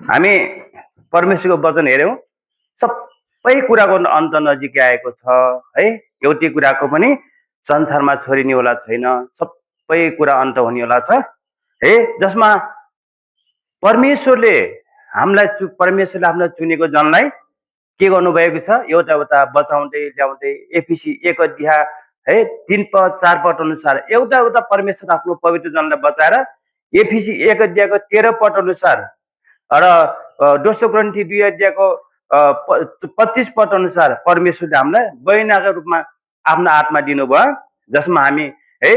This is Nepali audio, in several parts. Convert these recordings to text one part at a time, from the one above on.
हामी परमेश्वरको वचन हेऱ्यौँ, सबै कुराको अन्त नजिकै आएको छ है। एउटै कुराको पनि संसारमा छोडिनेवाला छैन, सबै कुरा अन्त हुनेवाला छ है। जसमा परमेश्वरले परमेश्वरले हामीलाई चुनेको जनलाई के गर्नुभएको छ, एउटा बचाउँदै ल्याउँदै एफिसी 1 अध्याय है 3 पद 4 पद अनुसार एउटा परमेश्वर आफ्नो पवित्र जनलाई बचाएर एफिसी 1 अध्यायको 13 पद अनुसार र दोस्रो ग्रन्थी 2 अध्यायको 25 पद अनुसार परमेश्वरले हामीलाई बहिनीको रूपमा आफ्नो आत्मा दिनुभयो, जसमा हामी है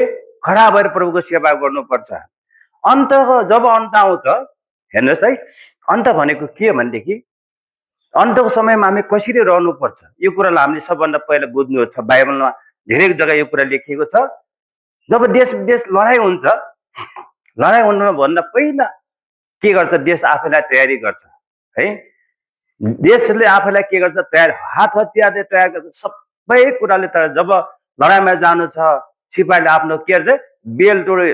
खडा भएर प्रभुको सेवा गर्नुपर्छ। जब अन्त आउँछ, हेर्नुहोस् है, अन्त भनेको के भनेदेखि अन्तको समयमा हामी कसरी रहनुपर्छ, यो कुरालाई हामीले सबभन्दा पहिला बुझ्नु छ। बाइबलमा धेरै जग्गा यो कुरा लेखिएको छ। जब देश लडाइँ हुन्छ, लडाइँ हुनुभन्दा पहिला के गर्छ, देश आफैलाई तयारी गर्छ है। देशले आफैलाई के गर्छ, तयार, हात हतियारले तयार गर्छ, सबै कुराले तयार। जब लडाइँमा जानु छ, सिपाहीले आफ्नो के गर्छ, बेल्टहरू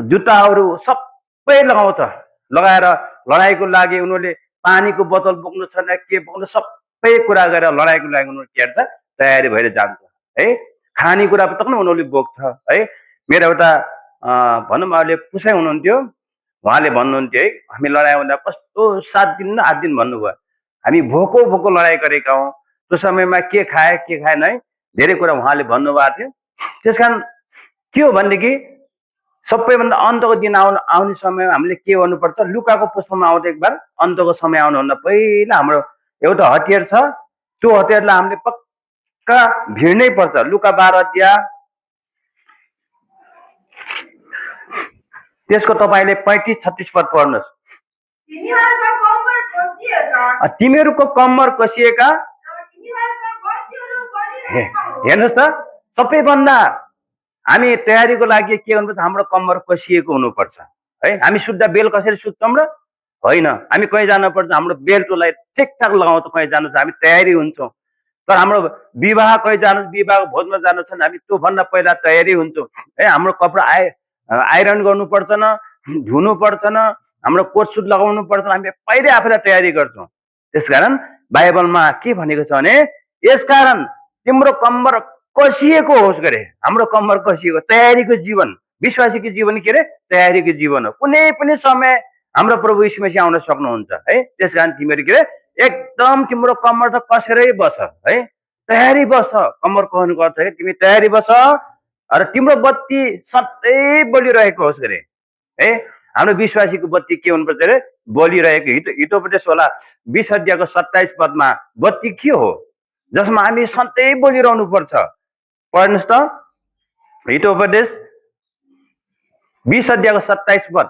जुत्ताहरू सबै लगाउँछ। लगाएर लडाइँको लागि उनीहरूले पानीको बोतल बोक्नु छ न के बोक्नु, सबै कुरा गरेर लडाइँको लागि उनीहरू के गर्छ, तयारी भएर जान्छ है। खानेकुरा पनि उनीहरूले बोक्छ है। मेरो एउटा भनौँ अहिले पुसाइ हुनुहुन्थ्यो, उहाँले भन्नुहुन्थ्यो है, हामी लडाइँ हुँदा कस्तो 7 दिन न 8 दिन भन्नुभयो, हामी भोको लडाइँ गरेका हौँ। त्यो समयमा के खाए के खाएन है, धेरै कुरा उहाँले भन्नुभएको थियो। त्यसकारण के हो भनेदेखि सबैभन्दा अन्तको दिन आउने समयमा हामीले के गर्नुपर्छ, लुकाको पुस्तकमा आउँदा एक बार अन्तको समय आउनुभन्दा पहिला हाम्रो एउटा हतियार छ, त्यो हतियारलाई हामीले पक्का भिड्नै पर्छ। लुका 12 अध्याय त्यसको तपाईँले 35-36 पद पढ्नुहोस्। तिमीहरूको कम्मर कसिएका, हेर्नुहोस् त, सबैभन्दा हामी तयारीको लागि के गर्नुपर्छ, हाम्रो कम्मर कसिएको हुनुपर्छ है। हामी सुत्दा बेल कसरी सुत्छौँ र, होइन, हामी कहीँ जानुपर्छ, हाम्रो बेल्टलाई ठिकठाक लगाउँछौँ, कहीँ जानु छ हामी तयारी हुन्छौँ। तर हाम्रो विवाह कहीँ जानु, विवाह भोजमा जानु छ भने हामी त्योभन्दा पहिला तयारी हुन्छौँ है। हाम्रो कपडा आइरन गर्नुपर्छ न, धुनु पर्छ न, हाम्रो कोट सुट लगाउनु पर्छ, हामी पहिल्यै आफैलाई तयारी गर्छौँ। त्यसकारण बाइबलमा के भनेको छ भने, यसकारण तिम्रो कम्मर कसिएको होस् गरे। हाम्रो कम्मर कसिएको, तयारीको जीवन, विश्वासीको जीवन के अरे तयारीको जीवन हो। कुनै पनि समय हाम्रो प्रभु यीशु मसीह आउन सक्नुहुन्छ है। त्यसकारण तिमीहरू के अरे एकदम तिम्रो कम्मर त कसेरै बस है, तयारी बस। कम्मर कहनुको अर्थ है तिमी तयारी बस र तिम्रो बत्ती सधैँ बलिरहेको होस् गरे है। हाम्रो विश्वासीको बत्ती के हुनुपर्छ अरे, बलिरहेको। हितोपदेश होला 20 अध्यायको 27 पदमा बत्ती के हो, जसमा हामी सधैँ बोलिरहनु पर्छ। पढ्नुहोस् त, हितोपदेश 20 अध्यायको 27 पद।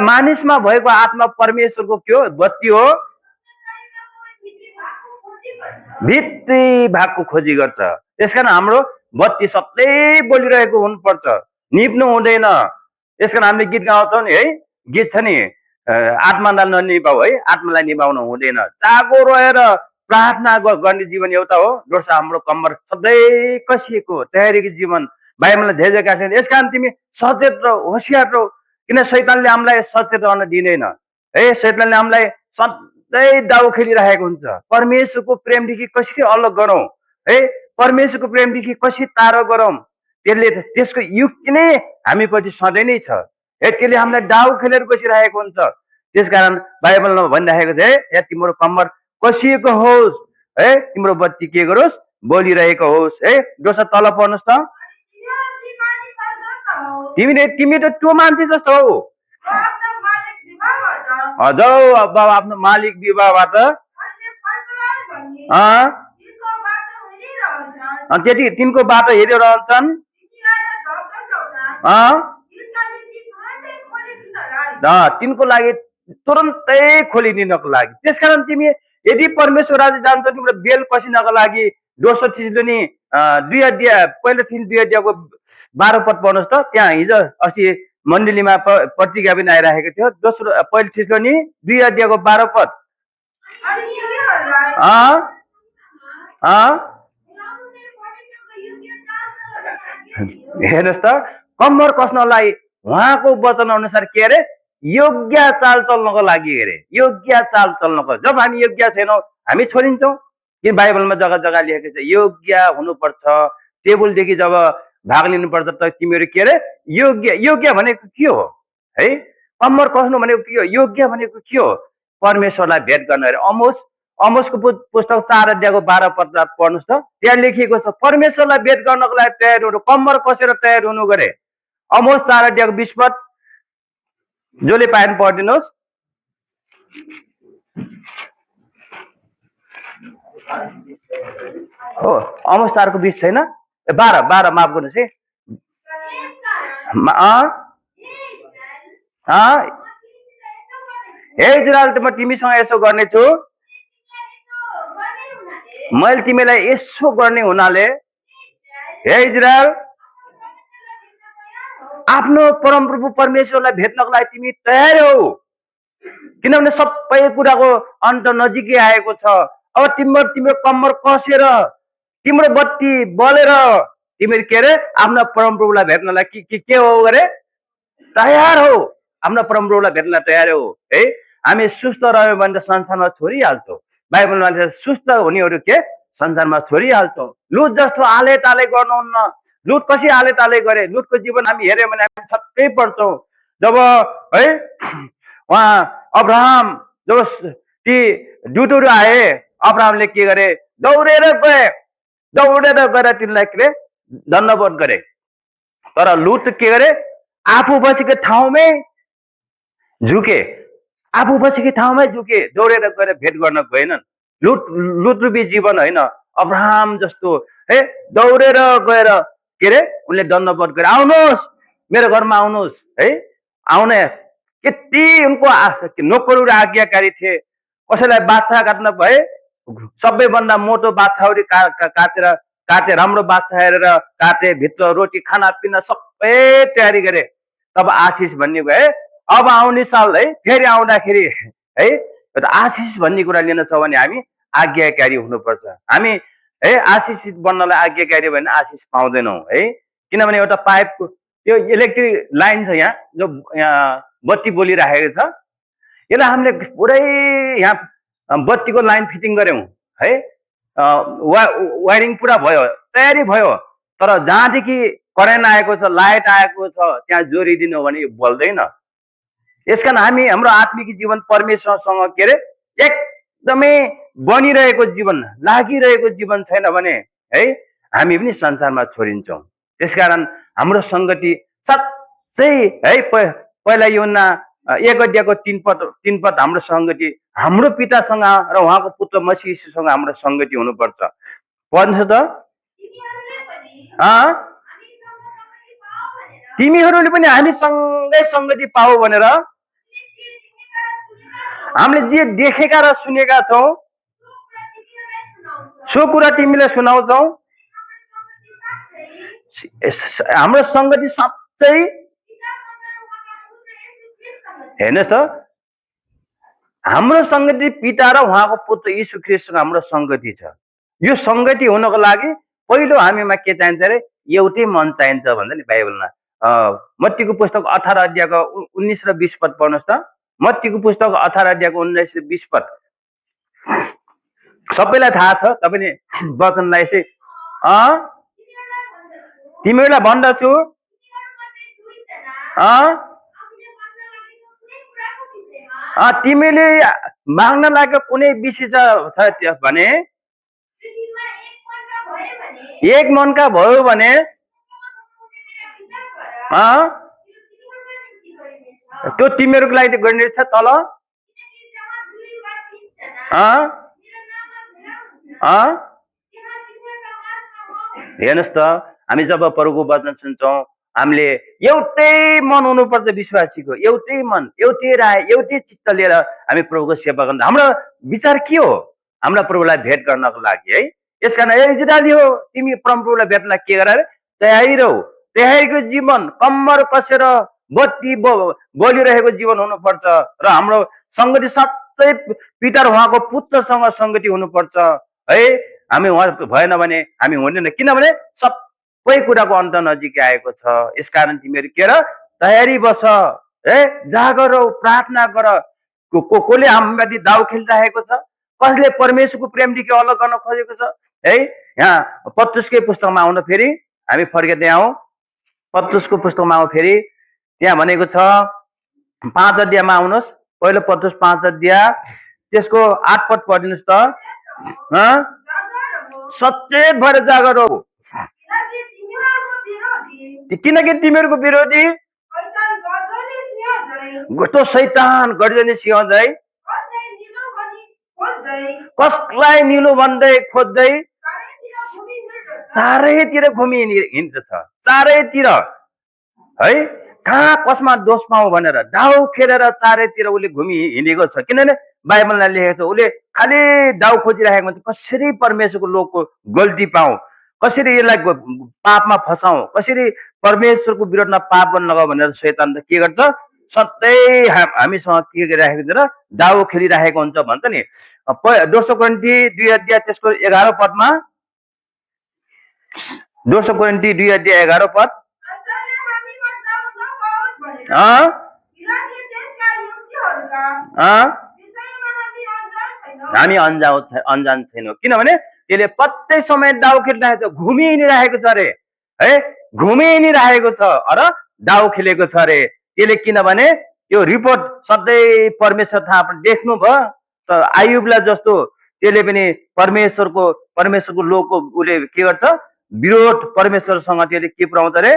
मानिसमा भएको आत्मा परमेश्वरको के हो, बत्ती हो, भित्री भागको खोजी गर्छ। त्यसकारण हाम्रो बत्ती सधैँ बोलिरहेको हुनुपर्छ, निप्नु हुँदैन। यसकारण हामीले गीत गाउँछौँ नि है, गीत छ नि, आत्मालाई ननिभाऊ है, आत्मालाई निभाउनु हुँदैन। जागो रहेर प्रार्थना गर्ने जीवन एउटा हो। दोस्रो, हाम्रो कम्मर सधैँ कसिएको तयारीको जीवन बाइबलमा धेरै जग्गा छ। यसकारण तिमी सचेत रह, होसियार रह, किन शैतानले हामीलाई सचेत रहन दिँदैन है। शैतानले हामीलाई सधैँ दाउ खेलिरहेको हुन्छ। परमेश्वरको प्रेमदेखि कसरी अलग गरौँ है, परमेश्वरको प्रेमदेखि कसरी टाढो गरौँ, त्यसको युक्ति नै हामीपट्टि सधैँ नै छ है। त्यसले हामीलाई दाउ खेलेर बसिरहेको हुन्छ। त्यसकारण बाइबलमा भनिरहेको छ है, या तिम्रो कम्मर कसिएको होस् है, तिम्रो बत्ती के गरोस्, बोलिरहेको होस् है। दोस्रो तल पढ्नुहोस् त, तिमी त त्यो मान्छे जस्तो हो, जाऊ अब आफ्नो मालिक विवाहबाट त्यति तिनको बाटो हेरिरहन्छन्, तिनको लागि तुरन्तै खोलिदिनको लागि। त्यसकारण तिमी यदि परमेश्वर राज्य जान्छौ, तिम्रो बेल कसिनको लागि दोस्रो थिस्सलुनी 2 अध्याय, पहिलो थिस्सलुनी 2 अध्यायको 12 पद पढ्नुहोस् त। त्यहाँ हिजो अस्ति मण्डलीमा पत्रिका पनि आइरहेको थियो। दोस्रो पहिलो थिस्सलुनी 2 अध्यायको 12 पद। हेर्नुहोस् त, कम्मर कस्नलाई उहाँको वचन अनुसार के अरे योग्य चाल चल्नको लागि हेरे, योग्य चाल चल्नको। जब हामी योग्य छैनौँ हामी छोडिन्छौँ। किन बाइबलमा जग्गा जग्गा लेखेको छ योग्य हुनुपर्छ। टेबलदेखि जब भाग लिनुपर्छ त तिमीहरू के अरे योग्य। योग्य भनेको के हो है? कम्मर कस्नु भनेको के हो? योग्य भनेको के हो? परमेश्वरलाई भेट गर्न अरे। अमोसको पुस्तक 4 अध्यायको 12 पद पढ्नुहोस् त। त्यहाँ लेखिएको छ परमेश्वरलाई भेट गर्नको लागि तयार हुनु, कम्मर कसेर तयार हुनु गरे। अमोस 4 अध्यायको 20 पद जसले पाएन पढिदिनुहोस्। हो अमोस 4 को 20 छैन, 12 माफ गर्नुहोस् है। हे इजरायल, म तिमीसँग यसो गर्नेछु, मैले तिमीलाई यसो गर्ने हुनाले हे इजरायल आफ्नो परमप्रभु परमेश्वरलाई भेट्नको लागि तिमी तयार हो। किनभने सबै कुराको अन्त नजिकै आएको छ। अब तिम्रो कम्मर कसेर तिम्रो बत्ती बलेर तिमीहरू के अरे आफ्नो परमप्रभुलाई भेट्नलाई के हो गरे तयार हो। आफ्नो परमप्रभुलाई भेट्नलाई तयार हो है। हामी सुस्त रह्यौँ भने त संसारमा छोडिहाल्छौँ। बाइबलमा सुस्त हुनेहरू के संसारमा छोडिहाल्छौँ। लुट जस्तो आले ताले गर्नुहुन्न। लुट कसरी आले ताले गरे? लुटको जीवन हामी हेऱ्यौँ भने हामी छक्कै पर्छौँ। जब है उहाँ अब्राहम जब ती दूतहरू आए, अब्राहमले के गरे? दौडेर गएर तिनलाई के अरे दण्डवत गरे। तर लुट के गरे? आफू बसेको ठाउँमै झुके, आफू बसेको ठाउँमै झुके, दौडेर गएर भेट गर्न गएनन्। लुट रूपी जीवन होइन। अब्राहम जस्तो है दौडेर गएर के अरे उनले दण्डवत गरे। आउनुहोस् मेरो घरमा आउनुहोस् है। आउने कति उनको नोकरहरू आज्ञाकारी थिए। कसैलाई बाछा काट्न भए सबैभन्दा मोटो बाछाहरू काटे राम्रो बाछा हेरेर काटे, भित्र रोटी खाना पिना सबै तयारी गरे। तब आशिष भन्ने भए अब आउने साल है फेरि आउँदाखेरि है आशिष भन्ने कुरा लिन छ भने हामी आज्ञाकारी हुनुपर्छ। हामी है आशिषित बन्नलाई आज्ञाकारी भने आशिष पाउँदैनौँ है। किनभने एउटा पाइपको त्यो इलेक्ट्रिक लाइन छ यहाँ, जो यहाँ बत्ती बोलिराखेको छ, यसलाई हामीले पुरै यहाँ बत्तीको लाइन फिटिङ गऱ्यौँ है। वायरिङ पुरा भयो, तयारी भयो। तर जहाँदेखि करेन्ट आएको छ, लाइट आएको छ, त्यहाँ जोडिदिनु भने यो बल्दैन। यसकारण हामी हाम्रो आत्मिक जीवन परमेश्वरसँग के अरे एकदमै बनिरहेको जीवन, लागिरहेको जीवन छैन भने है हामी पनि संसारमा छोडिन्छौँ। त्यसकारण हाम्रो सङ्गति साँच्चै है पहिला यूहन्ना 1 अध्यायको 3 पद हाम्रो सङ्गति हाम्रो पितासँग र उहाँको पुत्र मसीह यीशुसँग हाम्रो सङ्गति हुनुपर्छ। पढ्नुहोस् त। तिमीहरूले पनि हामीसँगै सङ्गति पाऊ भनेर हामीले जे देखेका र सुनेका छौँ सो कुरा तिमीलाई सुनाउँछौँ। हाम्रो सङ्गति साँच्चै हेर्नुहोस् त, हाम्रो सङ्गति पिता र उहाँको पुत्र यीशु ख्रीष्टसँग हाम्रो सङ्गति छ। यो सङ्गति हुनको लागि पहिलो हामीमा के चाहिन्छ अरे? एउटै मन चाहिन्छ भन्छ नि बाइबलमा। मत्तीको पुस्तक 18 अध्यायको 19 र 20 पद पढ्नुहोस् त। मत्तीको पुस्तक 18 अध्यायको 19 र 20 पद सबैलाई थाहा छ। तपाईँले वचनलाई यसै तिमीहरूलाई भन्दछु तिमीले माग्न लागेको कुनै विषय छ भने एक मनका भयो भने त्यो तिमीहरूको लागि गरिने छ। तल हेर्नुहोस् त, हामी जब प्रभुको वचन सुन्छौँ हामीले एउटै मन हुनुपर्छ। विश्वासीको एउटै मन, एउटै राय, एउटै चित्त लिएर हामी प्रभुको सेवा गर्नु। हाम्रो विचार के हो? हाम्रा प्रभुलाई भेट गर्नको लागि है। यसकारण इजरायली हो, तिमी परमप्रभुलाई भेट्नलाई के गर? तयारी रह। तयारीको जीवन, कम्मर कसेर बत्ती बलिरहेको जीवन हुनुपर्छ। र हाम्रो सङ्गति साँच्चै पिता र उहाँको पुत्रसँग सङ्गति हुनुपर्छ है। हामी उहाँ भएन भने हामी हुँदैन। किनभने सबै कुराको अन्त नजिकै आएको छ। यसकारण तिमीहरू के र तयारी बस। है जागर रौ, प्रार्थना गर। कसले हामीमाथि दाउ खेलिरहेको छ, कसले परमेश्वरको प्रेमदेखि अलग गर्न खोजेको छ है। यहाँ पत्रुसकै पुस्तकमा आउन फेरि हामी फर्केदै आउँ, पत्रुसको पुस्तकमा आउँ फेरि त्यहाँ भनेको छ 5 अध्यायमा आउनुहोस्, पहिलो पत्रुस 5 अध्याय त्यसको 8 पद पढिदिनुहोस् त। सचेत भएर जागर हो, किनकि तिमीहरूको विरोधी त्यो शैतान गर्जने सिंह झै कसलाई निलो भन्दै खोज्दै चारैतिर घुमि हिँड्दछ, चारैतिर है। कहाँ कसमा दोष पाऊ भनेर दाउ खेलेर चारैतिर उसले घुमि हिँडेको छ। किनभने बाइबलमा लेखेको छ उसले खालि दाउ खोजिरहेको हुन्छ, कसरी परमेश्वरको लोकको गल्ती पाऊ, कसरी यसलाई पापमा फसाऊ, कसरी परमेश्वरको विरोधमा पाप गर्न लगाऊ भनेर शैतान त के गर्छ, सधैँ हामीसँग के गरिरहेको हुन्छ र दाउ खेलिरहेको हुन्छ भन्छ नि। दोस्रो कोरिन्थी 2 अध्याय त्यसको 11 पदमा, दोस्रो कोरिन्थी 2 अध्याय 11 पद, हामी अन्जान छैनौँ, किनभने त्यसले प्रत्येक समय दाउ खेलिरहेको छ, घुमि हिँडिरहेको छ अरे है, घुमि हिँडिरहेको छ र दाउ खेलेको छ अरे त्यसले। किनभने यो रिपोर्ट सधैँ परमेश्वर थाहा देख्नुभयो त आयुबलाई जस्तो त्यसले पनि परमेश्वरको लोकको उसले के गर्छ, विरोध परमेश्वरसँग त्यसले के पुऱ्याउँछ अरे,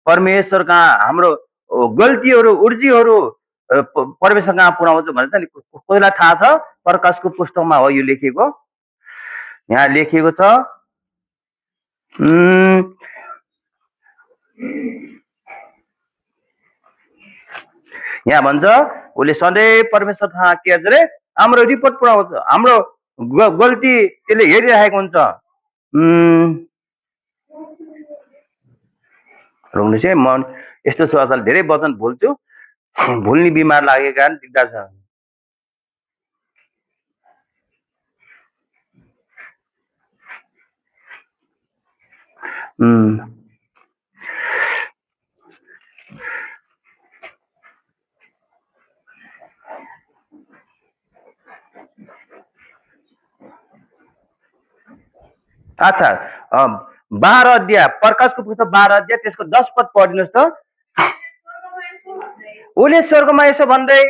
परमेश्वर कहाँ हाम्रो गल्तीहरू उर्जीहरू परमेश्वर कहाँ पुऱ्याउँछ भनेर नि कसैलाई थाहा छ। प्रकाशको पुस्तकमा हो यो लेखिएको, यहाँ लेखिएको छ यहाँ भन्छ उसले सधैँ परमेश्वर कहाँ के गर्छ अरे, हाम्रो रिपोर्ट पुऱ्याउँछ, हाम्रो गल्ती त्यसले हेरिरहेको हुन्छ। रोक्नुहोस् है, म यस्तो छ असल धेरै वचन भुल्छु, भुल्ने बिमार लागेको कारण दिक्कत छ। अच्छा 12 अध्याय प्रकाशको पुस्तक 12 अध्याय त्यसको 10 पद पढिदिनुहोस् त। उसले स्वर्गमा यसो भन्दै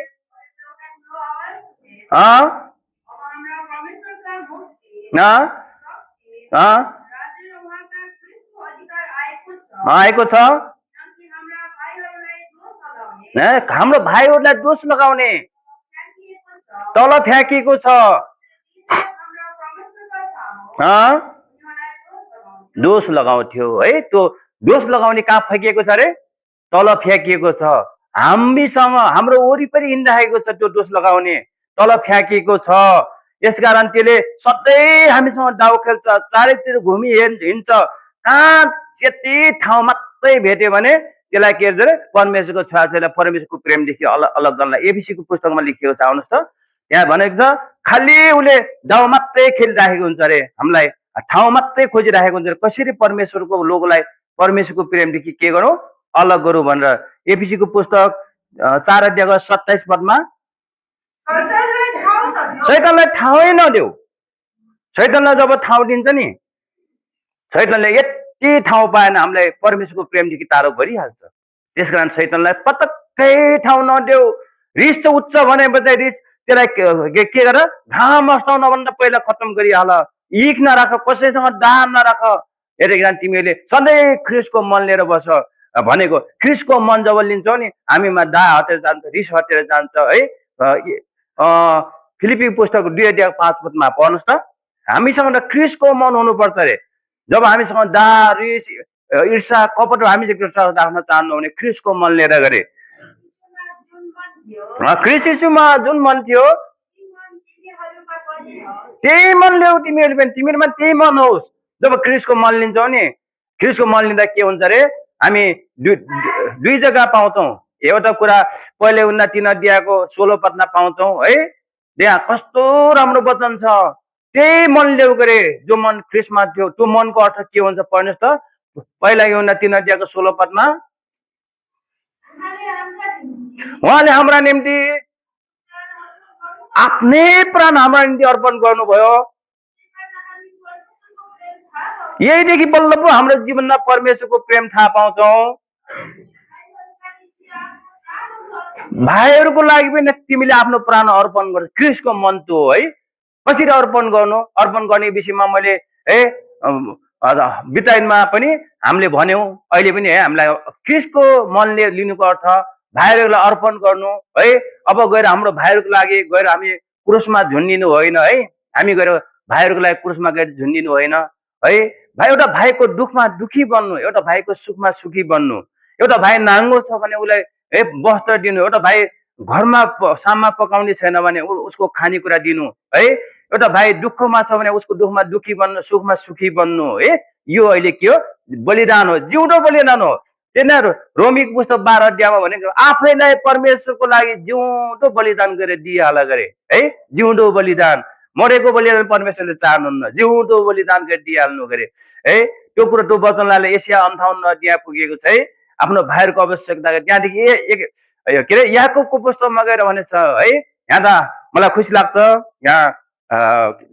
आएको छ, हाम्रो भाइहरूलाई दोष लगाउने, तल फ्याँकिएको छ, दोष लगाउँथ्यो है। त्यो दोष लगाउने कहाँ फ्याँकिएको छ अरे, तल फ्याँकिएको छ। हामीसँग हाम्रो वरिपरि हिँडिरहेको छ त्यो दोष लगाउने, तल फ्याँकिएको छ। यसकारण त्यसले सधैँ हामीसँग दाउ खेल्छ, चारैतिर घुमि हिँड्छ। कहाँ यति ठाउँ मात्रै भेट्यो भने त्यसलाई के भन्छ अरे, परमेश्वरको छोराछोरीलाई परमेश्वरको प्रेमदेखि अलग गर्नलाई एफिसीको पुस्तकमा लेखिएको छ। आउनुहोस् त, यहाँ भनेको छ खालि उसले दाउ मात्रै खेलिराखेको हुन्छ अरे, हामीलाई ठाउँ मात्रै खोजिराखेको हुन्छ। कसरी परमेश्वरको लोकलाई परमेश्वरको प्रेमदेखि के गरौँ, अलग गरौँ भनेर एफिसीको पुस्तक 4 अध्यायको 27 पदमा, शैतानलाई ठाउँै नदेऊ। शैतानलाई जब ठाउँ दिन्छ नि, शैतानले यति ठाउँ पाएन हामीलाई परमेश्वरको प्रेमदेखि टाढो गरिहाल्छ। त्यसकारण शैतानलाई पटक्कै ठाउँ नदेऊ। रिस उच्च भनेपछि रिस त्यसलाई के गर, घाम अस्ताउनभन्दा पहिला खत्तम गरिहाल। इख नराख, कसैसँग दाम नराख। यतिखेर तिमीले सधैँ ख्रिस्टको मन लिएर बस भनेको। ख्रिस्टको मन जब लिन्छौ नि हामीमा दा हटेर जान्छ, रिस हटेर जान्छ है। फिलिपी पुस्तक 2 अध्याय 5 पदमा पढ्नुहोस् त। हामीसँग त ख्रिस्टको मन हुनुपर्छ अरे। जब हामीसँग दा रिस ईर्षा कपट हामीसँग राख्न चाहनु भने ख्रिस्टको मन लिएर गरे। ख्रिस्ट यीशुमा जुन मन थियो त्यही मन ल्याऊ तिमीहरू पनि, तिमीहरूमा त्यही मन होस्। जब ख्रिस्टको मन लिन्छौ नि, ख्रिस्टको मन लिँदा के हुन्छ अरे, हामी दुई जग्गा पाउँछौ। एउटा कुरा पहिले उन्ना 3 अध्यायको 16 पदमा पाउँछौ है। त्यहाँ कस्तो राम्रो वचन छ, त्यही मन ल्याउ गरे जो मन ख्रिस्टमा थियो। त्यो मनको अर्थ के हुन्छ पढ्नुहोस् त। पहिला यो 3 अध्यायको 16 पदमा, उहाँले हाम्रा निम्ति आफ्नै प्राण हाम्रा निम्ति अर्पण गर्नुभयो। यहीदेखि बल्ल पो हाम्रो जीवनमा परमेश्वरको प्रेम थाहा पाउँछौँ। भाइहरूको लागि पनि तिमीले आफ्नो प्राण अर्पण गर्छ, क्रिस्टको मन त्यो है। कसरी अर्पण गर्नु, अर्पण गर्ने विषयमा मैले है बिताइनमा पनि हामीले भन्यौँ। अहिले पनि है हामीलाई क्रिस्टको मनले लिनुको अर्थ भाइहरूलाई अर्पण गर्नु है। अब गएर हाम्रो भाइहरूको लागि गएर हामी क्रुसमा झुन्डिनु होइन है। हामी गएर भाइहरूको लागि क्रुसमा गएर झुन्डिनु होइन है। भाइ एउटा भाइको दुःखमा दुःखी बन्नु, एउटा भाइको सुखमा सुखी बन्नु। एउटा भाइ नाङ्गो छ भने उसलाई है वस्त्र दिनु, एउटा भाइ घरमा साममा पकाउने छैन भने उसको खानेकुरा दिनु है। एउटा भाइ दुःखमा छ भने उसको दुःखमा दुःखी बन्नु, सुखमा सुखी बन्नु है। यो अहिले के हो? बलिदान हो, जिउँदो बलिदान हो। त्यही रोमी पुस्तक 12 अध्यायमा भनेको आफैलाई परमेश्वरको लागि जिउँदो बलिदान गरेर दिइहाल गरे है। जिउँदो बलिदान, मरेको बलिदान परमेश्वरले चाहनुहुन्न, जिउँदो बलिदान गरेर दिइहाल्नु गरे है। त्यो कुरो त्यो वचनलाई एशिया 58 अध्याय पुगेको छ है। आफ्नो भाइहरूको आवश्यकता त्यहाँदेखि के अरे याकुबको पुस्तकमा गएर भनेछ है। यहाँ त मलाई खुसी लाग्छ, यहाँ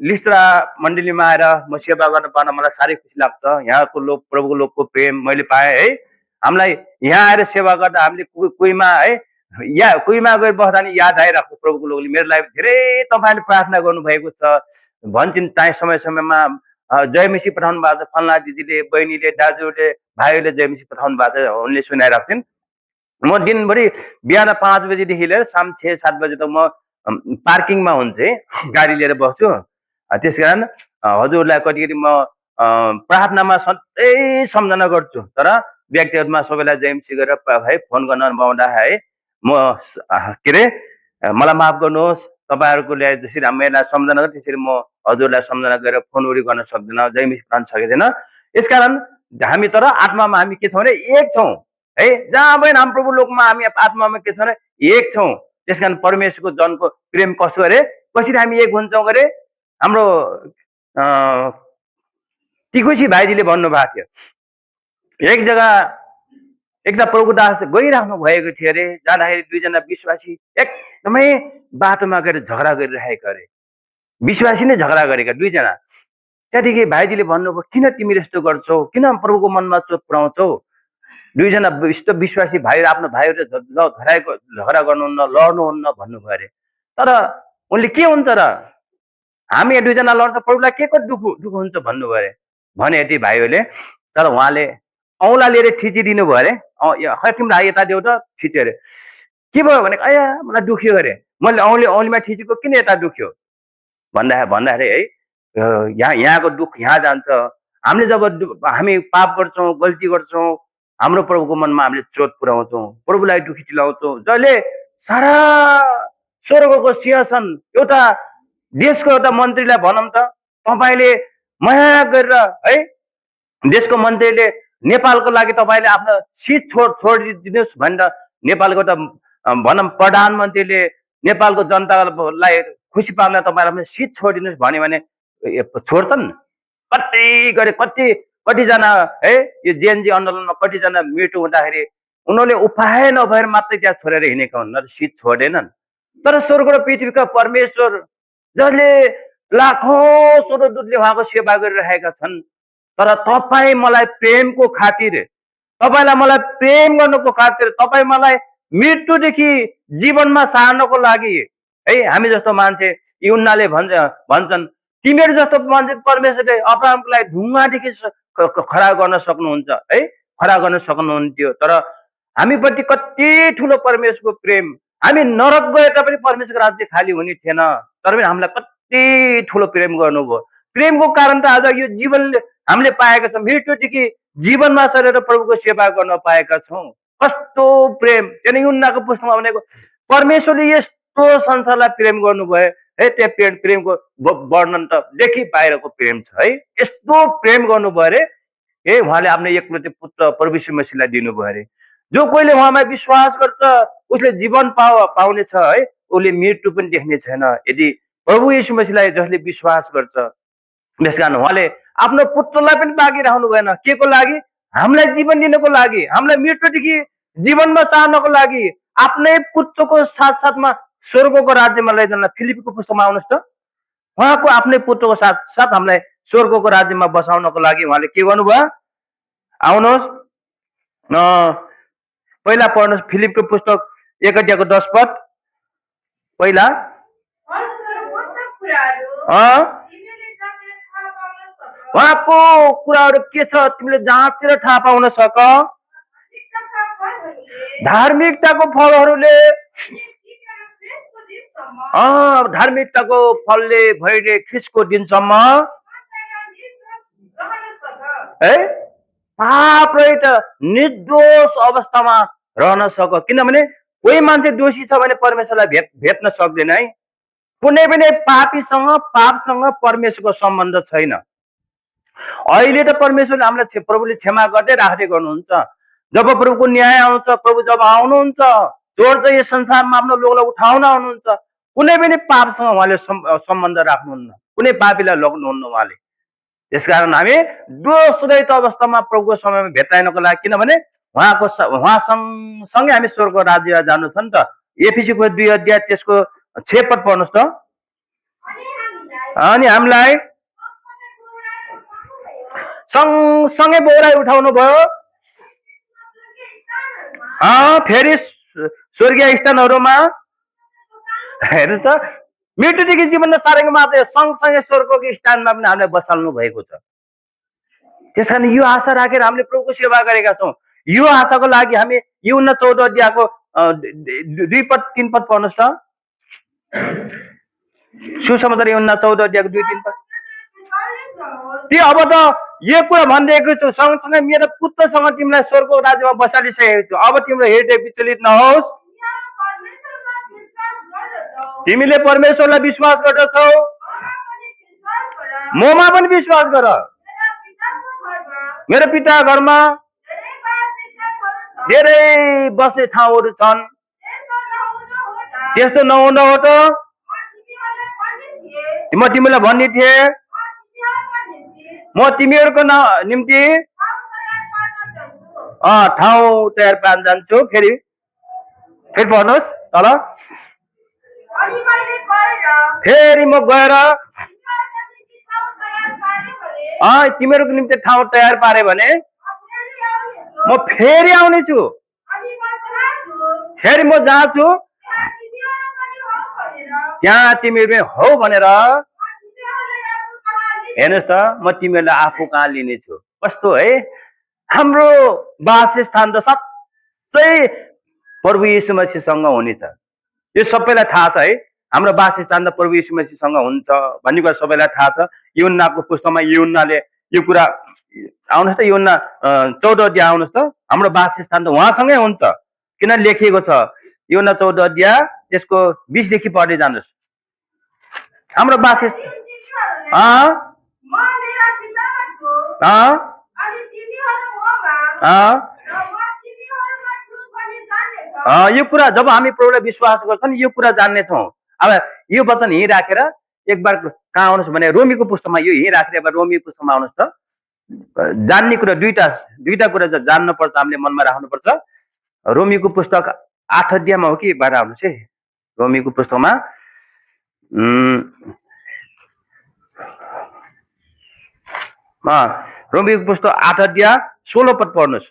लिस्त्रा मण्डलीमा आएर म सेवा गर्न पाउन मलाई साह्रै खुसी लाग्छ। यहाँको लोक, प्रभुको लोकको प्रेम मैले पाएँ है। हामीलाई यहाँ आएर सेवा गर्दा हामीले कोहीमा है कोहीमा गएर बस्दा नि याद आइरहेको छ प्रभुको लोकले। मेरो लागि धेरै तपाईँले प्रार्थना गर्नुभएको छ, भन्छन् समय समयमा जयमिसी पठाउनु भएको छ, फल्ना दिदीले, बहिनीले, दाजुले, भाइहरूले जयमिसी पठाउनु भएको छ, उनले सुनाइरहेको छिन्। म दिनभरि बिहान 5 बजीदेखि लिएर शाम 6-7 बजे त म पार्किङमा हुन्छ है, गाडी लिएर बस्छु। त्यस कारण हजुरलाई कतिकति म प्रार्थनामा सधैँ सम्झना गर्छु, तर व्यक्तिगतमा सबैलाई जयमसी गरेर है फोन गर्न पाउँदा है म के अरे मलाई माफ गर्नुहोस्। तपाईँहरूले जसरी हामीलाई सम्झना गर्छ त्यसरी म हजुरलाई सम्झना गरेर फोनवरी गर्न सक्दिनँ, जयमसी पाउन सकेको छैन। यसकारण हामी तर आत्मामा हामी के छौँ भने एक छौँ है। जहाँ पनि हाम्रो प्रभु लोकमा हामी आत्मामा के छौँ भने एक छौँ। त्यसकारण परमेश्वरको जनको प्रेम कसो गरे, कसरी हामी एक हुन्छौँ गरे। हाम्रो टिकुसी भाइजीले भन्नुभएको थियो, एक जग्गा एकता प्रभुको दास गइराख्नु भएको थियो अरे। जाँदाखेरि दुईजना विश्वासी एकदमै बाटोमा गएर झगडा गरिरहेका अरे, विश्वासी नै झगडा गरेका दुईजना। त्यहाँदेखि भाइजीले भन्नुभयो, किन तिमीले यस्तो गर्छौ, किन प्रभुको मनमा चोट पुऱ्याउँछौ? दुईजना विश्वासी भाइ आफ्नो भाइहरू झगडा गर्नुहुन्न, लड्नुहुन्न भन्नुभयो अरे। तर उनले के हुन्छ र, हामी दुईजना लड्छ प्रभुलाई के को दुःख हुन्छ भन्नुभयो अरे, भने यति भाइहरूले। तर उहाँले औँला लिएर थिचिदिनु भयो अरे। खै तिमीलाई यता देऊ त, थिच्यो अरे। के भयो भने अया मलाई दुख्यो अरे, मैले औँलीमा थिचेको किन यता दुख्यो भन्दाखेरि है यहाँको दुःख यहाँ जान्छ। हामीले जब हामी पाप गर्छौँ, गल्ती गर्छौँ, हाम्रो प्रभुको मनमा हामीले चोट पुऱ्याउँछौँ, प्रभुलाई दुखी दिलाउँछौँ। जसले सारा स्वर्गको सिंहासन एउटा देशको एउटा मन्त्रीलाई भनौँ त, तपाईँले माया गरेर है देशको मन्त्रीले नेपालको लागि तपाईँले आफ्नो सिट छोडिदिनुहोस् भनेर नेपालको एउटा भनौँ प्रधानमन्त्रीले नेपालको जनतालाई खुसी पार्न तपाईँलाई आफ्नो सिट छोडिदिनुहोस् भन्यो भने छोड्छन्? कति गरे कतिजना है यो जेएनजी आन्दोलनमा कतिजना मृत्यु हुँदाखेरि उनीहरूले उपाय नभएर मात्रै त्यहाँ छोडेर हिँडेका हुन्, सिट छोडेनन्। तर स्वर्ग र पृथ्वीका परमेश्वर जसले लाखौं स्वर्गदूतले उहाँको सेवा गरिरहेका छन्, तर तपाईँ मलाई प्रेमको खातिर, तपाईँलाई मलाई प्रेम गर्नुको खातिर, तपाईँ मलाई मृत्युदेखि जीवनमा सार्नको लागि है। हामी जस्तो मान्छे यूहन्नाले भन्छन् तिमीहरू जस्तो मान्छे परमेश्वरले अब्राहमको लागि ढुङ्गादेखि खडा गर्न सक्नुहुन्छ है, खडा गर्न सक्नुहुन्थ्यो। तर हामीप्रति कति ठुलो परमेश्वरको प्रेम, हामी नरक गए तापनि परमेश्वरको राज्य खाली हुने थिएन, तर पनि हामीलाई कति ठुलो प्रेम गर्नुभयो। प्रेमको कारण त आज यो जीवनले हामीले पाएका छौँ, मृत्युदेखि जीवनमा सरेर प्रभुको सेवा गर्न पाएका छौँ। कस्तो प्रेम! त्यहाँदेखि यूहन्नाको पुस्तकमा भनेको परमेश्वरले यस्तो संसारलाई प्रेम गर्नुभयो है। त्यो प्रेमको वर्णन त देखि बाहिरको प्रेम छ है। यस्तो प्रेम गर्नुभयो अरे है, उहाँले आफ्नो एकमात्र पुत्र प्रभु यीशु मसीहलाई दिनुभयो अरे। जो कोहीले उहाँमा विश्वास गर्छ उसले जीवन पाउनेछ है, उसले मृत्यु पनि देख्ने छैन। यदि प्रभु यीशु मसीहलाई जसले विश्वास गर्छ, त्यसकारण उहाँले आफ्नो पुत्रलाई पनि बाँकी राख्नु भएन। के को लागि? हामीलाई जीवन दिनको लागि, हामीलाई मृत्युदेखि जीवनमा सार्नको लागि आफ्नै पुत्रको साथ साथमा स्वर्गको राज्यमा लैजान। फिलिपीको पुस्तकमा आउनुहोस् त, उहाँको आफ्नै पुत्रको साथ साथ हामीलाई स्वर्गको राज्यमा बसाउनको लागि उहाँले के गर्नुभयो? आउनुहोस् पहिला पढ्नुहोस् फिलिपको पुस्तक 1 अध्यायको 10 पद। पहिला उहाँको कुराहरू के छ तिमीले जाँचेर थाहा पाउन सक। धार्मिकताको फलहरूले धार्मिकताको फलले भइले ख्रिस्टको दिनसम्म है पाप रहित निर्दोष अवस्थामा रहन सक। किनभने कोही मान्छे दोषी छ भने परमेश्वरलाई भेट्न सक्दैन है। कुनै पनि पापीसँग पापसँग परमेश्वरको सम्बन्ध छैन। अहिले त परमेश्वरले हामीलाई प्रभुले क्षमा गर्दै राख्दै गर्नुहुन्छ। जब प्रभुको न्याय आउँछ, प्रभु जब आउनुहुन्छ, जोड चाहिँ यस संसारमा आफ्नो लोकलाई उठाउन आउनुहुन्छ, कुनै पनि पापसँग उहाँले सम्बन्ध राख्नुहुन्न, कुनै पापीलाई लग्नुहुन्न उहाँले। त्यसकारण हामी दोषरहित अवस्थामा प्रभुको समयमा भेट्टाइनको लागि, किनभने उहाँसँगै हामी स्वर्गको राज्य जानु छ नि त। एफिसीको 2 अध्याय त्यसको 6 पद पढ्नुहोस् त। अनि हामीलाई सँगसँगै बोराइ उठाउनु भयो, फेरि स्वर्गीय स्थानहरूमा। हेर्नु त, मृत्युदेखि जीवन सारेको मात्रै सँगसँगै स्वर्गको स्थानमा पनि हामीलाई बसाल्नु भएको छ। त्यस कारण यो आशा राखेर हामीले प्रभुको सेवा गरेका छौँ। यो आशाको लागि हामी यूहन्ना 14 अध्यायको 2 पद 3 पद पढ्नुहोस् त। सुसमाचार यूहन्ना 14 अध्यायको 2-3 पद। त्यो अब त यो कुरा भनिदिएको छु, सँगसँगै मेरो पुत्रसँग तिमीलाई स्वर्गको राज्यमा बसालिसकेको छु। अब तिम्रो हृदय विचलित नहोस्। तिमीले परमेश्वरलाई विश्वास गर्दछौ, ममा पनि विश्वास गर। मेरो पिता घरमा धेरै बस्ने ठाउँहरू छन्, त्यस्तो नहुन हो त म तिमीलाई भन्ने थिएँ। म तिमीहरूको निम्ति ठाउँ तयार पार्न जान्छु। फेरि पढ्नुहोस् तल। फेरि म गएर तिमीहरूको निम्ति ठाउँ तयार पारे भने म फेरि आउनेछु, फेरि म जहाँ छु त्यहाँ तिमीहरू हौ भनेर। हेर्नुहोस् त, म तिमीहरूलाई आफू कहाँ लिनेछु। कस्तो है, हाम्रो वासस्थान त साँच्चै प्रभु यीशु मसीहसँग हुनेछ। यो सबैलाई थाहा छ है, हाम्रो वासस्थान त प्रभु यीशु मसीहसँग हुन्छ भन्ने कुरा सबैलाई थाहा छ। यूहन्नाको पुस्तकमा यूहन्नाले यो कुरा, आउनुहोस् त यूहन्ना 14 अध्याय आउनुहोस् त। हाम्रो वासस्थान त उहाँसँगै हुन्छ, किन लेखिएको छ। यूहन्ना 14 अध्याय त्यसको 20 देखि पढ्दै जानुहोस्। हाम्रो वासस्थान यो कुरा जब हामी प्रभुलाई विश्वास गर्छौँ यो कुरा जान्नेछौँ। अब यो वचन यहीँ राखेर एक बार कहाँ आउनुहोस् भने रोमीको पुस्तकमा, यो यहीँ राखेर एक बार रोमी पुस्तकमा आउनुहोस् त। जान्ने कुरा दुईटा कुरा जान्न पर्छ, हामीले मनमा राख्नुपर्छ। रोमीको पुस्तक 8 अध्यायमा हो कि बाहिर आउनुहोस् है। रोमीको पुस्तकमा रोमीको पुस्तक 8 अध्याय 16 पद पढ्नुहोस्।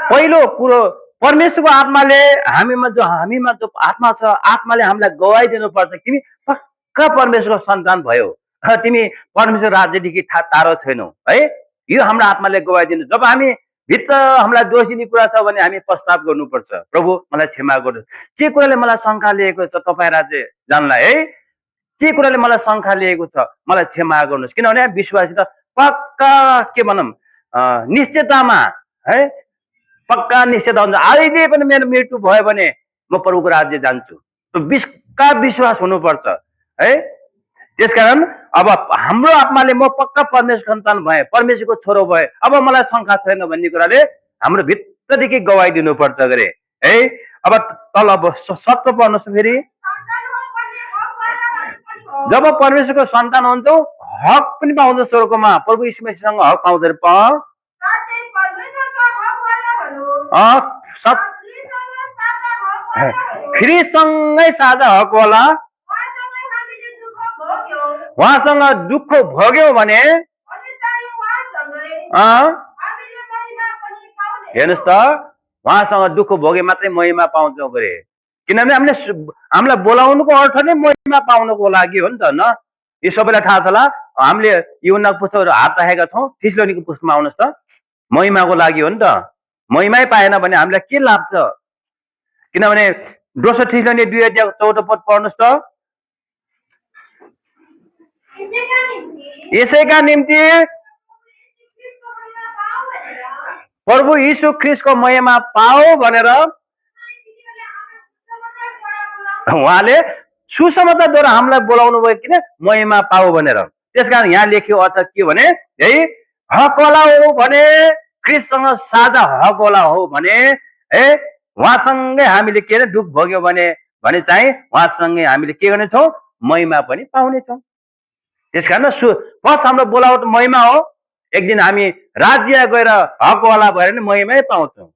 पहिलो कुरो परमेश्वरको आत्माले हामीमा जो आत्मा छ, आत्माले हामीलाई गवाई दिनुपर्छ तिमी पक्का परमेश्वरको सन्तान भयो, तिमी परमेश्वर राज्यदेखि टाढो छैनौ है। यो हाम्रो आत्माले गवाई दिनु। जब हामी भित्र हामीलाई दोष दिने कुरा छ भने हामी पश्चाताप गर्नुपर्छ। प्रभु मलाई क्षमा गर्नुहोस्, के कुराले मलाई शङ्का लिएको छ तपाईँ राज्य जानलाई है, के कुराले मलाई शङ्का लिएको छ मलाई क्षमा गर्नुहोस्। किनभने विश्वासी त पक्का के भनौँ निश्चयतामा है, पक्का निश्चयता हुन्छ अहिले पनि मेरो मृत्यु भयो भने म प्रभुको राज्य जान्छु। पक्का विश्वास हुनुपर्छ है। त्यसकारण अब हाम्रो आत्माले म पक्का परमेश्वर सन्तान भए, परमेश्वरको छोरो भए, अब मलाई शङ्का छैन भन्ने कुराले हाम्रो भित्रदेखि गवाई दिनुपर्छ गरे है। अब तल 7 पढ्नुहोस् फेरि। जब परमेश्वरको सन्तान हुन्छौ हक पनि पाउँछ स्वर्गमा प्रभु यीशु मसीहसँग हक पाउँछ रे साथै परमेश्वरका हकवालाहरू अँ, र ख्रीष्टसँग साझा हकवालाहरू ख्रीष्टसँगै साझा हकवाला उहाँसँगै हामीले दुःख भोग्यौँ उहाँसँग दुःख भोग्यौ भने अनि चाहिँ उहाँसँगै अँ, हामीले महिमा पनि पाउनेछौँ। हेर्नुहोस् त उहाँसँग दुःख भोगे मात्रै महिमा पाउँछौ गरे किनभने हामीलाई बोलाउनुको अर्थ नै महिमा पाउनको लागि हो नि त न यो सबैलाई थाहा छ होला हामीले युहन्नाको पुस्तकहरू हात राखेका छौँ थिस्सलुनीको पुस्तकमा आउनुहोस् त महिमाको लागि हो नि त महिमै पाएन भने हामीलाई के लाभ छ किनभने दोस्रो थिस्सलुनी 2:14 पद पढ्नुहोस् त यसैका निम्ति प्रभु यीशु ख्रीष्टको महिमा पाओ भनेर उहाँले सुसमाचारद्वारा हामीलाई बोलाउनु भयो किन महिमा पाओ भनेर त्यसकारण यहाँ लेखियो अर्थ के भने है हकवाला हो भने ख्रीष्टसँग साझा हकवाला हो भने है उहाँसँगै हामीले के अरे दुःख भोग्यौँ भने चाहिँ उहाँसँगै हामीले के गर्नेछौँ महिमा पनि पाउनेछौँ त्यसकारण फर्स्ट हाम्रो बोलावट महिमा हो एक दिन हामी राज्य गएर हकवाला भएर नि महिमै पाउँछौँ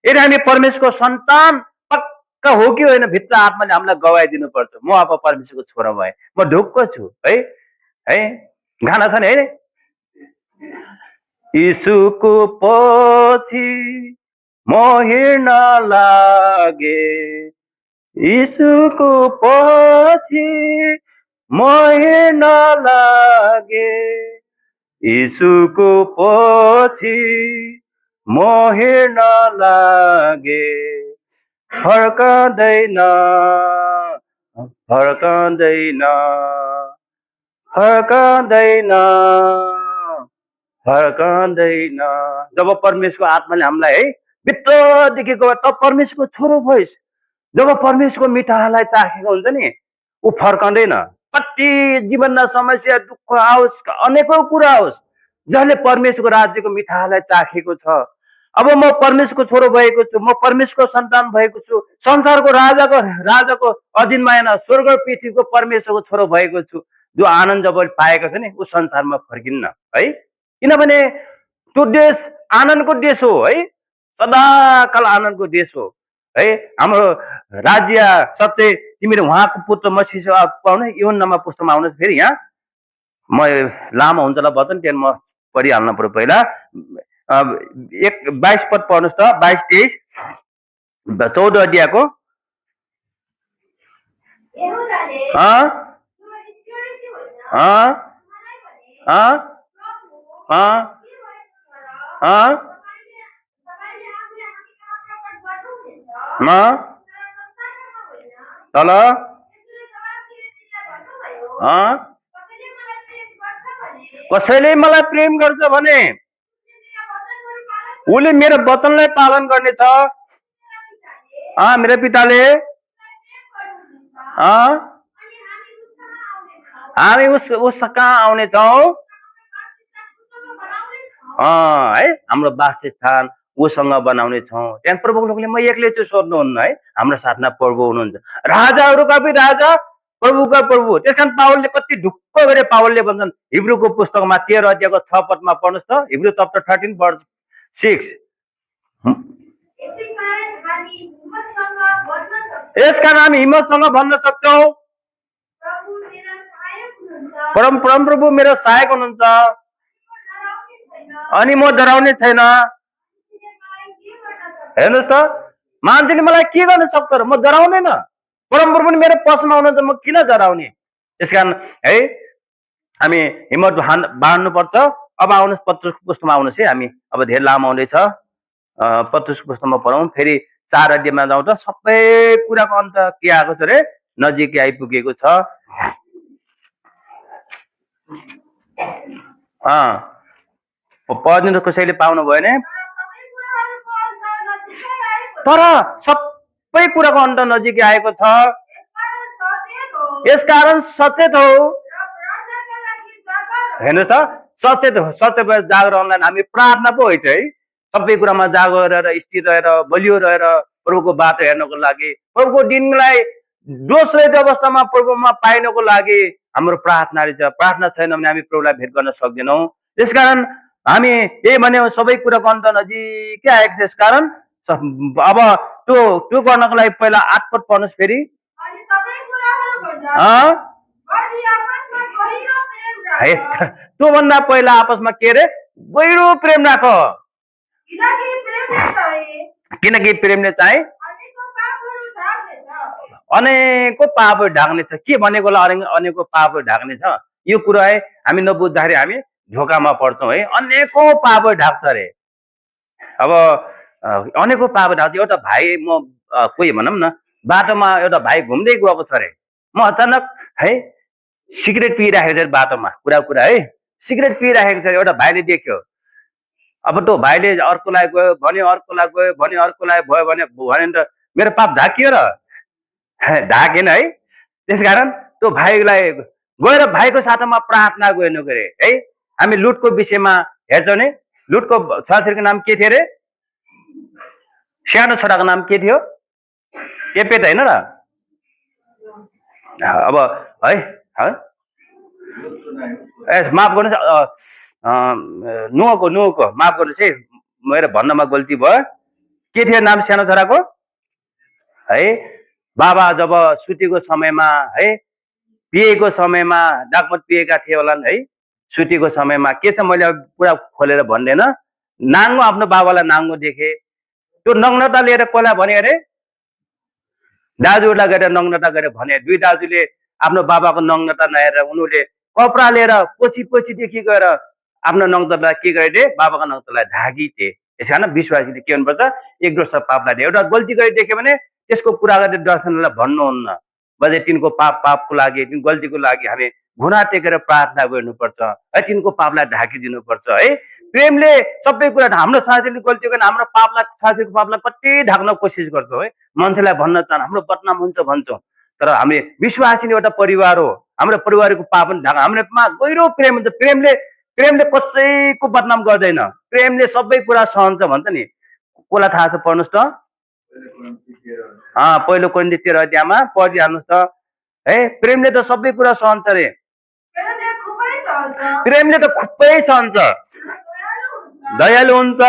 यदि हामी परमेश्वरको सन्तान पक्का हो कि होइन भित्र आत्माले हामीलाई गवाई दिनुपर्छ म अब परमेश्वरको छोरा भएँ म ढुक्क छु है गाना छ नि है यीशुको पछि म हिँड्न लागे यीशुको पछि म हिँड्न लागे यीशुको पछि म हिँड्न लागे फर्कँदैन फर्कँदैन फर्कँदैन फर्कँदैन जब परमेश्वरको आत्माले हामीलाई है भित्रदेखिको त परमेश्वरको छोरो भइस जब परमेश्वरको मिठालाई चाखेको हुन्छ नि ऊ फर्कँदैन कति जीवनमा समस्या दुःख आओस् अनेकौँ कुरा आओस् जसले परमेश्वरको राज्यको मिठालाई चाखेको छ अब म परमेश्वरको छोरो भएको छु म परमेश्वरको सन्तान भएको छु संसारको राजाको अधीनमा होइन स्वर्ग पृथ्वीको परमेश्वरको छोरो भएको छु जो आनन्द जब पाएको छ नि ऊ संसारमा फर्किन्न है किनभने त्यो देश आनन्दको देश हो है सदाकाल आनन्दको देश हो है हाम्रो राज्य सच्चै तिमीले उहाँको पुत्र मसीह पाउनु युहन्नामा पुस्तकमा आउनुहोस् फेरि यहाँ म लामो हुन्छ होला वचन त्यहाँ म पढिहाल्नु पर्यो पहिला 22 पद पढ्नुहोस् त 22-23 14 अध्यायको तल कसैले मलाई प्रेम गर्छ भने उसले मेरो वचनलाई पालन गर्नेछ मेरो पिताले हामी उस कहाँ आउनेछौँ है हाम्रो वासस्थान उसँग बनाउने छौँ त्यहाँ प्रभुको लोकले म एक्लै चाहिँ सोध्नुहुन्न है हाम्रो साथमा प्रभु हुनुहुन्छ राजाहरूका पनि राजा प्रभुका प्रभु त्यस कारण पावलले कति ढुक्क गरे पावलले भन्छन् हिब्रूको पुस्तकमा 13 अध्यायको 6 पदमा पढ्नुहोस् त हिब्रू चैप्टर 13 वर्स 6 यसकारण हामी हिम्मतसँग भन्न सक्छौँ परम प्रभु मेरो सहायक हुनुहुन्छ अनि म डराउने छैन हेर्नुहोस् त मान्छेले मलाई के गर्न सक्छ र म डराउँदैन परमप्रभु पनि मेरो पछमा हुनुहुन्छ म किन डराउने त्यसकारण है हामी हिम्मत बाँड्नुपर्छ अब आउनुहोस् पत्रुसको पुस्तकमा आउनुहोस् है हामी अब धेरै लामो हुँदैछ पत्रुसको पुस्तकमा पढौँ फेरि 4 अध्यायमा जाउँ त सबै कुराको अन्त के आएको छ रे नजिकै आइपुगेको छ पढ्नु कसैले पाउनु भयो भने तर सबै कुराको अन्त नजिकै आएको छ यसकारण सचेत हो हेर्नुहोस् त सचेत भएर जागेर अनलाइन हामी प्रार्थना पो हुन्छ है सबै कुरामा जागेर रहेर स्थिर रहेर बलियो रहेर प्रभुको बाटो हेर्नको लागि प्रभुको दिनलाई दोष रहित अवस्थामा प्रभुमा पाइनको लागि हाम्रो प्रार्थना रहेछ। प्रार्थना छैन भने हामी प्रभुलाई भेट गर्न सक्दैनौँ। त्यसकारण हामी यही भन्यो, सबै कुराको अन्त नजिकै आएको छ। यसकारण अब त्यो गर्नको लागि पहिला 8 पद पढ्नुहोस् फेरि। अनि सबै कुराहरू भन्दा अँ बढी आपसमा गहिरो प्रेम है, राख, त्योभन्दा पहिला आपसमा के अरे गहिरो प्रेम राख। किनकि प्रेमले चाहिँ किनकि प्रेमले चाहिँ अनेकौं पापहरू ढाक्नेछ। अनेकौं पापहरू ढाक्नेछ। के भनेको होला अनेकौं पापहरू ढाक्नेछ? यो कुरा है हामी नबुझ्दाखेरि हामी ढोकामा पर्छौँ है। अनेकौं पापहरू ढाक्छ अरे। अब अनेकौं पापहरू ढाक्छ। एउटा भाइ म कोही भनौँ न बाटोमा एउटा भाइ घुम्दै गएको छ अरे। म अचानक है सिगरेट पिइराखेको छ बाटोमा, कुरा है सिगरेट पिइराखेको छ। एउटा भाइले देख्यो। अब त्यो भाइले अर्कोलाई गयो भन्यो, अर्कोलाई गयो भन्यो, अर्कोलाई भयो भने त मेरो पाप ढाकियो र? ढाकेन है। त्यसकारण त्यो भाइलाई गएर भाइको साथमा प्रार्थना गर्नु गरे है। हामी लुटको विषयमा हेर्छौँ नि, लुटको छोराछोरीको नाम के थियो अरे? सानो छोराको नाम के थियो? एपेत होइन र? अब है माफ गर्नुहोस्, नुहको माफ गर्नुहोस् है, मेरो भन्नमा गल्ती भयो। के थियो नाम सानो छोराको है? बाबा जब सुतेको समयमा है, पिएको समयमा, डाकमत पिएका थिए होलान् है, सुतेको समयमा के छ मैले पुरा खोलेर भन्दैन, नाङ्गो आफ्नो बाबालाई नाङ्गो देखे। त्यो नग्नता लिएर कसलाई भने अरे? दाजुहरूलाई गएर नग्नता गरेर भने। दुई दाजुले आफ्नो बाबाको नग्नता नहेरेर उनीहरूले कपडा लिएर पछि गएर आफ्नो नग्नतालाई के गरे? बाबाको नग्नतालाई ढाकिथे। त्यस कारण विश्वासीले के गर्नुपर्छ? एक दोष पापलाई एउटा गल्ती गरिदेख्यो भने त्यसको कुरा गरेर दर्शनलाई भन्नुहुन्न। बजे तिनको पापको लागि, तिनको गल्तीको लागि हामी घुँडा टेकेर प्रार्थना गर्नुपर्छ है। तिनको पापलाई ढाकिदिनुपर्छ है। प्रेमले सबै कुरा, हाम्रो साथीले गल्ती गर्ने हाम्रो पापलाई, साथीको पापलाई कति ढाक्न कोसिस गर्छौँ है। मान्छेलाई भन्न चाहन्छ हाम्रो बदनाम हुन्छ भन्छौँ, तर हामी विश्वासी एउटा परिवार हो। हाम्रो परिवारको पाप पनि ढाक, हाम्रोमा गहिरो प्रेम हुन्छ। प्रेमले कसैको बदनाम गर्दैन। प्रेमले सबै कुरा सहन्छ भन्छ नि। कसलाई थाहा छ? पढ्नुहोस् त। पहिलो कोरिन्थी 13 अध्यायमा पढिहाल्नुहोस् त है। प्रेमले त सबै कुरा सहन्छ रे। प्रेमले त खुबै सहन्छ, दयालु हुन्छ।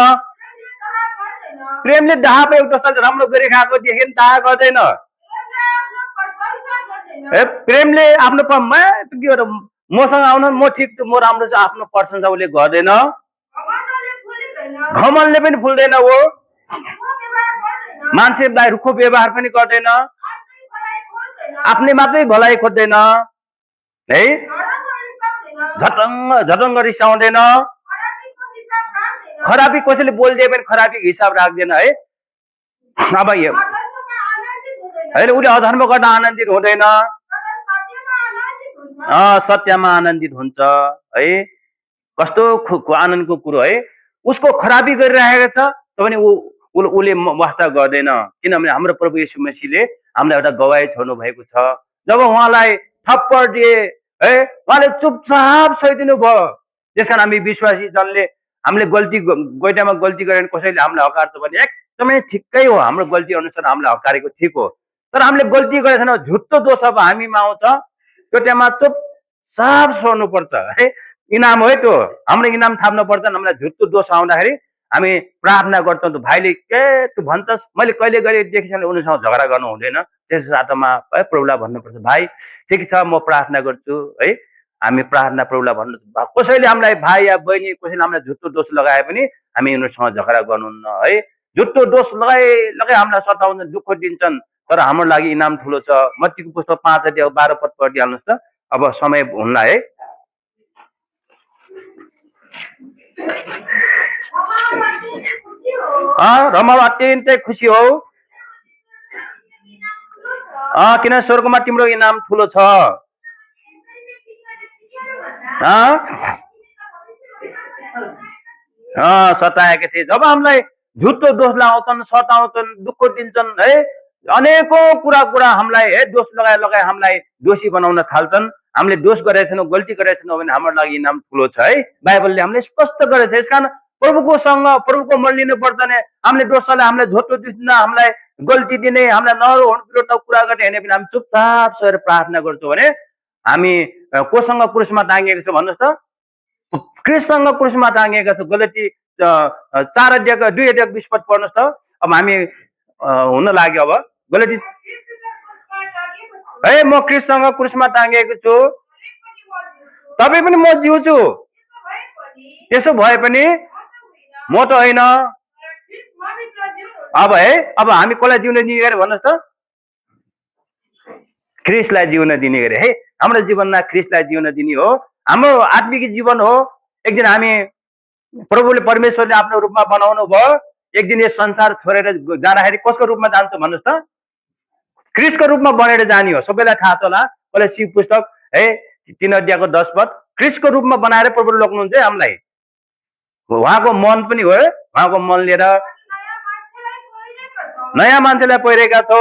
प्रेमले दाह पे एउटा साल राम्रो गरे खाएको देखे नि दाह गर्दैन। प्रेमले आफ्नो के मसँग आउनु, म ठिक छु, म राम्रो छु, आफ्नो प्रशंसा उसले गर्दैन। घमण्डले पनि फुल्दैन हो। मान्छेलाई रुखो व्यवहार पनि गर्दैन। आफ्नै मात्रै भलाइ खोज्दैन है। झटङ्ग रिसाउँदैन। खराबी कसैले बोलिदिए पनि खराबी हिसाब राख्दैन है। अब होइन उसले अधर्म गर्दा आनन्दित हुँदैन, सत्यमा आनन्दित हुन्छ है। कस्तो आनन्दको कुरो है। उसको खराबी गरिरहेको छ भने उसले वास्ता गर्दैन। किनभने हाम्रो प्रभु येशू मसीहले हामीलाई एउटा गवाही छोड्नु भएको छ। जब उहाँलाई थप्पड दिए है, उहाँले चुपचाप सहिदिनु भयो। त्यसकारण हामी विश्वासी जनले हामीले गोइटामा गल्ती गरेर कसैले हामीलाई हकार्छ भने एकदमै ठिकै हो, हाम्रो गल्ती अनुसार हामीलाई हकारेको ठिक हो। तर हामीले गल्ती गरेको छैन, झुट्टो दोष अब हामीमा आउँछ, त्यो टाइममा चुपचाप सोर्नुपर्छ है। इनाम हो त्यो, हाम्रो इनाम थाप्नु पर्छ। हामीलाई झुट्टो दोष आउँदाखेरि हामी प्रार्थना गर्छौँ। त भाइले के तँ भन्छस्, मैले कहिले गरे देखिसकेँ, उनीसँग झगडा गर्नु हुँदैन। त्यस साथमा है प्रभुलाई भन्नुपर्छ, भाइ ठिक छ म प्रार्थना गर्छु है। हामी प्रार्थना प्रभुलाई भन्नु। कसैले हामीलाई भाइ या बहिनी कसैले हामीलाई झुट्टो दोष लगाए पनि हामी उनीहरूसँग झगडा गर्नुहुन्न है। झुट्टो दोष लगाई हामीलाई सताउँछन्, दुःख दिन्छन्, तर हाम्रो लागि इनाम ठुलो छ। मत्तीको पुस्तक 5 अध्याय 12 पद पढिहाल्नुहोस् त। अब समय हुन्ला है। रमाउ अत्यन्तै खुसी हो, किन स्वर्गमा तिम्रो इनाम ठुलो छ। सताएका थिए। जब हामीलाई झुटो दोष लगाउँछन्, सताउँछन्, दुःख दिन्छन् है, अनेकौं कुरा हामीलाई है दोष लगाए हामीलाई दोषी बनाउन थाल्छन्। हामीले दोष गरेका छैनौँ, गल्ती गरेका छैनौँ भने हाम्रो लागि इनाम ठुलो छ है। बाइबलले हामीले स्पष्ट गरेको छ। यसकारण प्रभुको मन लिनु पर्छ भने हामीले दोषलाई हामीलाई झोटो दिन्न, हामीलाई गल्ती दिने, हामीलाई नहुनु कुरा गर्ने होइन भने हामी चुपचाप सर प्रार्थना गर्छौँ भने हामी कोसँग क्रुसमा टाँगिएको छ भन्नुहोस् त? क्रिससँग क्रुसमा टाँगिएका छौँ। गलती 4 अध्यायको 2 अध्याय 20 पद पढ्नुहोस् त। अब हामी हुन लाग्यो अब गलती है म क्रिससँग क्रुसमा टाँगिएको छु, तपाईँ पनि म जिउँछु। त्यसो भए पनि म त होइन। अब है अब हामी कसलाई जिउन दिने गरे भन्नुहोस् त? क्रिसलाई जिउन दिने गरे है। हाम्रो जीवनमा क्रिसलाई जिउन दिने हो, हाम्रो आत्मिक जीवन हो। एक दिन हामी प्रभुले परमेश्वरले आफ्नो रूपमा बनाउनु भयो। एक दिन यस संसार छोडेर जाँदाखेरि कसको रूपमा जान्छ भन्नुहोस् त? क्रिसको रूपमा बनेर जाने हो। सबैलाई थाहा छ होला। कसले शिव पुस्तक है 3 अध्यायको 10 पद क्रिसको रूपमा बनाएर प्रभुले लग्नुहुन्छ है हामीलाई। उहाँको मन पनि हो, उहाँको मन लिएर नयाँ मान्छेलाई पहिरेका छौ।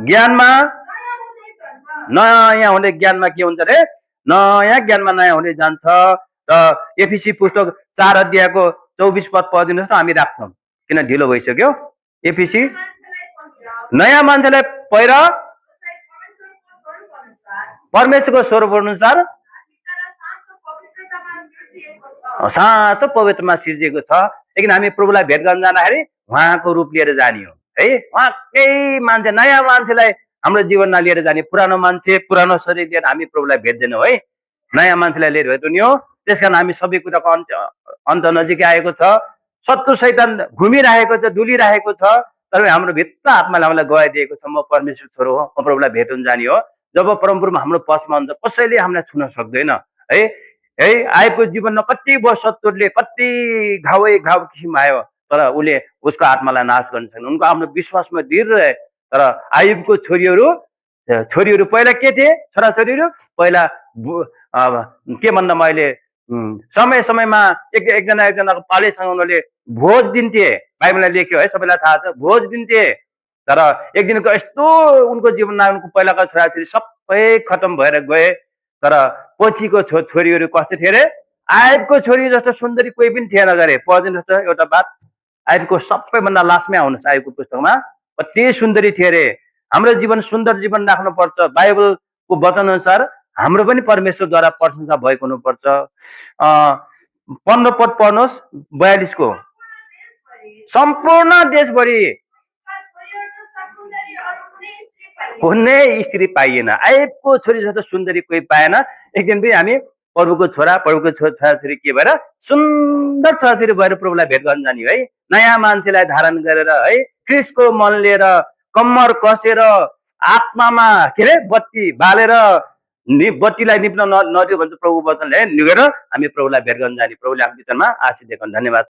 ज्ञानमा नयाँ हुने ज्ञानमा के हुन्छ रे? नयाँ ज्ञानमा नयाँ हुँदै जान्छ। र एफिसी पुस्तक 4 अध्यायको 24 पद पढिदिनुहोस् त, हामी राख्छौँ किन ढिलो भइसक्यो। एफिसी नयाँ मान्छेलाई पहिर परमेश्वरको स्वरूप अनुसार साँचो पवित्रमा सिर्जिएको छ। लेकिन हामी प्रभुलाई भेट गर्न जाँदाखेरि उहाँको रूप लिएर जाने हो है। उहाँकै मान्छे नयाँ मान्छेलाई हाम्रो जीवनमा लिएर जाने। पुरानो मान्छे पुरानो शरीर लिएर हामी प्रभुलाई भेट्दैनौँ है। नयाँ मान्छेलाई लिएर भेट्ने हो। त्यसकारण हामी सबै कुराको अन्त नजिकै आएको छ। शत्रु शैतान घुमिरहेको छ, डुलिरहेको छ, तर हाम्रो भित्र आत्माले हामीलाई गवाइदिएको छ म परमेश्वर छोरो हो, म प्रभुलाई भेट्न जाने हो। जब परमप्रभु हाम्रो पक्षमा हुन्छ कसैले हामीलाई छुन सक्दैन है। है आएको जीवनमा कति वर्ष शत्रुले कति घाउ किसिम आयो, तर उसले उसको आत्मालाई नाश गर्न सक्दैन। उनको आफ्नो विश्वासमा दृढ रहे। तर आयुबको छोरीहरू पहिला के थिए? छोराछोरीहरू पहिला के भन्दा मैले समय समयमा एकजनाको पालेसँग उनीहरूले भोज दिन्थे। बाइबलले लेख्यो है, सबैलाई थाहा छ, भोज दिन्थे। तर एक दिनको यस्तो उनको जीवनमा उनको पहिलाका छोराछोरी सबै खतम भएर गए। तर पछिको छोरीहरू कस्तो थिए रे? आयुबको छोरी जस्तो सुन्दरी कोही पनि थिएन गरे। पढिदिनुहोस् त एउटा बात, आयुबको सबैभन्दा लास्टमै आउनुहोस् आयुबको पुस्तकमा, कति सुन्दरी थिए रे। हाम्रो जीवन सुन्दर जीवन राख्नुपर्छ। बाइबलको वचन अनुसार हाम्रो पनि परमेश्वरद्वारा प्रशंसा भएको हुनुपर्छ। 15 पद पढ्नुहोस् 42 को। सम्पूर्ण देशभरि कुनै स्त्री पाइएन, आयुबको छोरी जस्तो सुन्दरी कोही पाएन। एक दिन पनि हामी प्रभुको छोराछोरी के भएर सुन्दर छोराछोरी भएर प्रभुलाई भेट गर्न जाने है। नयाँ मान्छेलाई धारण गरेर है, क्रिसको मन लिएर कम्मर कसेर आत्मामा के अरे बत्ती बालेर बत्तीलाई निप्न नदियो भन्छ प्रभु वचनले। निगेर हामी प्रभुलाई भेट गर्न जाने। प्रभुले आफ्नो विचारमा आशीष दिएको। धन्यवाद।